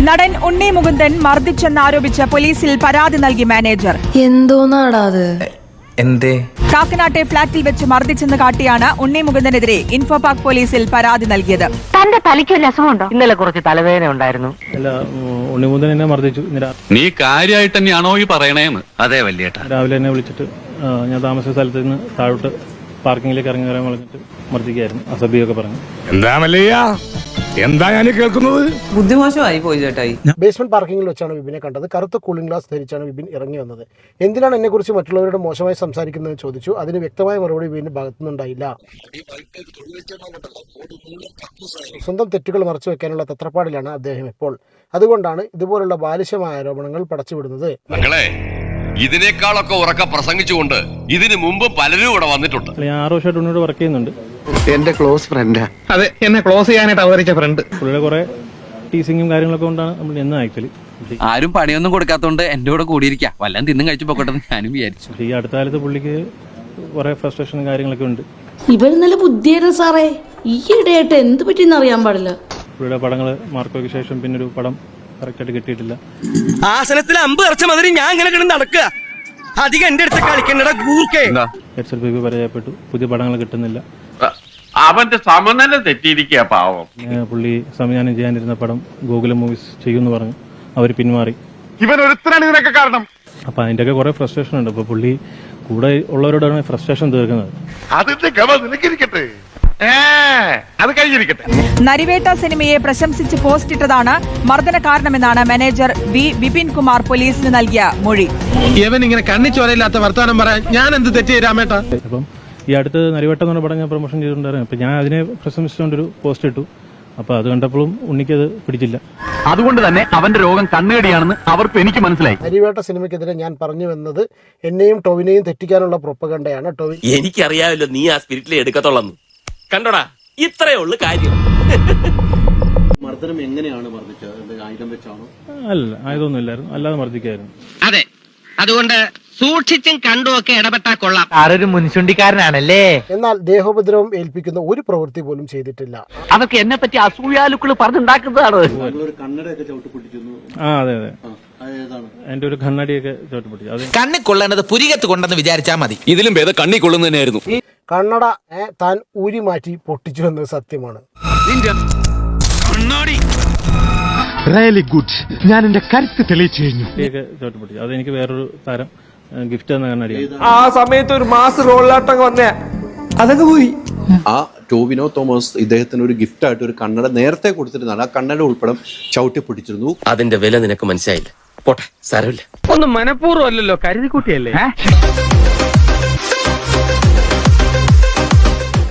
നടൻ ഉണ്ണി മുകുന്ദൻ മർദ്ദിച്ചെന്നാരോപിച്ച് പോലീസിൽ പരാതി നൽകി മാനേജർ. എന്തോന്നാടാത്? എന്തേ? കാക്കനാട്ടെ ഫ്ളാറ്റിൽ വെച്ച് മർദ്ദിച്ചെന്ന് കാട്ടിയാണ് ഉണ്ണി മുകുന്ദനെതിരെ ഇൻഫോപാർക്ക് പോലീസിൽ പരാതി നൽകിയത്. തന്റെ തലയ്ക്ക് വല്ല അസുഖമുണ്ടോ? ഇന്നലെ കുറച്ച് തലവേദന ഉണ്ടായിരുന്നു. ഉണ്ണി മുകുന്ദൻ എന്നെ മർദ്ദിച്ചു. നീ കാര്യമായിട്ട് തന്നെയാണോ ഈ പറയണേന്ന്? അതെ വല്യേട്ടാ. രാവിലെ എന്നെ വിളിച്ചിട്ട് ഞാൻ താമസിച്ച സ്ഥലത്ത് നിന്ന് താഴോട്ട് പാർക്കിങ്ങിലേക്ക് ഇറങ്ങി വരാൻ പറഞ്ഞിട്ട് മർദ്ദിക്കായിരുന്നു. അസഭ്യമൊക്കെ പറഞ്ഞു. എന്താ ഞാൻ കേൾക്കുന്നത്? ബുദ്ധിമോശമായി പോയി ചേട്ടായി. ബേസ്മെന്റ് പാർക്കിങ്ങിൽ വെച്ചാണ് വിപിനെ കണ്ടത്. കറുത്ത കൂളിംഗ് ഗ്ലാസ് ധരിച്ചാണ് വിപിൻ ഇറങ്ങി വന്നത്. എന്തിനാണ് എന്നെക്കുറിച്ച് മറ്റുള്ളവരോട് മോശമായി സംസാരിക്കുന്നതെന്ന് ചോദിച്ചു. അതിന് വ്യക്തമായ മറുപടി വിപിന്റെ ഭാഗത്തുനിന്നുണ്ടായില്ല. സ്വന്തം തെറ്റുകൾ മറച്ചു വെക്കാനുള്ള തത്രപ്പാടിലാണ് അദ്ദേഹം ഇപ്പോൾ. അതുകൊണ്ടാണ് ഇതുപോലുള്ള ബാലിശമായ ആരോപണങ്ങൾ പടച്ചുവിടുന്നത്. ഇതിനേക്കാളൊക്കെ ഉറക്കെ പ്രസംഗിച്ചുകൊണ്ട് ഇതിനു മുമ്പ് പലരും ഇവിടെ വന്നിട്ടുണ്ട്. ഞാൻ 6 വർഷമായിട്ട് ഉണ്ണിയോട് വർക്ക് ചെയ്യുന്നുണ്ട്. എന്റെ ക്ലോസ് ഫ്രണ്ടാ. അതെ, എന്നെ ക്ലോസ് ചെയ്യാനായിട്ട് അവതരിച്ച ഫ്രണ്ട്. പുള്ളിയുടെ കുറെ ടീസിങ്ങും കാര്യങ്ങളൊക്കെ കൊണ്ടാണ് നമ്മൾ എന്ന് ആക്ച്വലി. ആരും പണിയൊന്നും കൊടുക്കാത്തോണ്ട് എന്റെ കൂടെ കൂടിയിരിക്കാം. വല്ലതും തിന്നും കഴിച്ചു പോക്കട്ടെ ഞാനും വിചാരിച്ചു. ഈ അടുത്ത കാലത്ത് പുള്ളിക്ക് കുറെ ഫ്രസ്ട്രേഷനും കാര്യങ്ങളൊക്കെ ഉണ്ട്. ഇവര് നല്ല ബുദ്ധിയായിരുന്നു സാറേ. ഈ ഇടയായിട്ട് എന്ത് പറ്റിയെന്ന് അറിയാൻ പാടില്ല. പുള്ളിയുടെ പടങ്ങള് മാർക്കോയ്ക്ക് ശേഷം പിന്നെ ഒരു പടം കറക്റ്റായിട്ട് കിട്ടിയിട്ടില്ല. ആസനത്തിൽ അമ്പ് ഇറച്ച മതി ഞാൻ അങ്ങനെ കിടന്ന് നടക്കുക. അധികം എന്റെ അടുത്ത് കളിക്കണ്ടടാ. SLP പരാജയപ്പെട്ടു. പുതിയ പടങ്ങൾ കിട്ടുന്നില്ല. അവന്റെ സമനില തെറ്റിയിരിക്കുക പാവം. പുള്ളി സംവിധാനം ചെയ്യാനിരുന്ന പടം ഗൂഗിൾ മൂവീസ് ചെയ്യുമെന്ന് പറഞ്ഞു. അവർ പിന്മാറി. ഇവൻ ഒരുത്തനാണ് ഇതിനൊക്കെ കാരണം. അപ്പൊ അതിന്റെയൊക്കെ കുറെ ഫ്രസ്ട്രേഷൻ ഉണ്ട്. അപ്പൊ പുള്ളി കൂടെ ഉള്ളവരോടാണ് ഫ്രസ്ട്രേഷൻ തീർക്കുന്നത്. അതിന്റെ ഗമ നിനക്കിരിക്കട്ടെ, അത് കഴിഞ്ഞിരിക്കട്ടെ. നരിവേട്ട സിനിമയെ പ്രശംസിച്ച് പോസ്റ്റ് ഇട്ടതാണ് മർദ്ദന കാരണമെന്നാണ് മാനേജർ വിപിൻ കുമാർ പോലീസിന് നൽകിയ മൊഴി. ഇവൻ ഇങ്ങനെ കണ്ണിച്ചോരയില്ലാത്ത വർത്താനം പറയാൻ ഞാൻ എന്ത് തെറ്റ് രാമേട്ട? അപ്പം ഈ അടുത്ത് നരിവേട്ടം എന്ന് പറഞ്ഞ പടം ഞാൻ പ്രൊമോഷൻ ചെയ്തിട്ടുണ്ടായിരുന്നു. അപ്പൊ ഞാൻ അതിനെ പ്രശംസിച്ചുകൊണ്ടൊരു പോസ്റ്റ് ഇട്ടു. അപ്പൊ അത് കണ്ടപ്പോഴും ഉണ്ണിക്കത് പിടിച്ചില്ല. അതുകൊണ്ട് തന്നെ അവന്റെ രോഗം കണ്ണുകടിയാണെന്ന് അവർക്ക് എനിക്ക് മനസ്സിലായി. നരിവേട്ട സിനിമയ്ക്കെതിരെ ഞാൻ പറഞ്ഞു വന്നത് എന്നെയും ടോവിനെയും തെറ്റിക്കാനുള്ള പ്രൊപ്പഗണ്ടയാണ്. ടോവിൻ, എനിക്കറിയാമല്ലോ നീ ആ സ്പിരിറ്റിലെ എടുക്കത്തുള്ളൂ. കണ്ടോടാ, ഇത്രയേ ഉള്ളു കാര്യം. മർദ്ദനം എങ്ങനെയാണ് മർദ്ദിച്ചത്? ആയുധം വെച്ചാണോ? അല്ല, ആയുധമൊന്നും ഇല്ലായിരുന്നു. അല്ലാതെ മർദ്ദിക്കായിരുന്നു. അതെ, അതുകൊണ്ട് സൂക്ഷിച്ചും കണ്ടുമൊക്കെ ഇടപെട്ടാ കൊള്ളാം. ആരൊരു മുൻചുണ്ടിക്കാരനാണല്ലേ. എന്നാൽ ദേഹോപദ്രവം ഏൽപ്പിക്കുന്ന ഒരു പ്രവൃത്തി പോലും ചെയ്തിട്ടില്ല. അതൊക്കെ എന്നെ പറ്റി അസൂയാലുക്കൾ പറഞ്ഞുണ്ടാക്കുന്നതാണ്. അതെ അതെ, എന്റെ ഒരു കണ്ണടിയൊക്കെ ചോട്ടുപൊട്ടി. അത് കണ്ണി കൊള്ളേണ്ടത് പുരികത്ത് കൊണ്ടെന്ന് വിചാരിച്ചാൽ മതി. ഇതിലും ഭേദം കണ്ണി കൊള്ളുന്ന തന്നെയായിരുന്നു. ഈ കണ്ണട താൻ ഊരി മാറ്റി പൊട്ടിച്ചു എന്നത് സത്യമാണ്. ഞാൻ എന്റെ കരുത്ത് തെളിയിച്ചു കഴിഞ്ഞു. ചോട്ടുപൊട്ടി. അതെനിക്ക് വേറൊരു താരം ഗിഫ്റ്റ് തന്ന കണ്ണടിയാണ്. ആ സമയത്ത് ഒരു മാസ് റോളിലാട്ടം വന്നേ, അതൊക്കെ പോയി. ആ ടോവിനോ തോമസ് ഇദ്ദേഹത്തിന് ഒരു ഗിഫ്റ്റായിട്ട് ഒരു കണ്ണട നേരത്തെ കൊടുത്തിരുന്നതാണ്. ആ കണ്ണട ഉൾപ്പെടെ ചവിട്ടി പിടിച്ചിരുന്നു. അതിന്റെ വില നിനക്ക് മനസ്സിലായില്ല. പോട്ടെ, സാരമില്ല. ഒന്നും മനഃപൂർവ്വം അല്ലല്ലോ, കരുതിക്കുട്ടിയല്ലേ.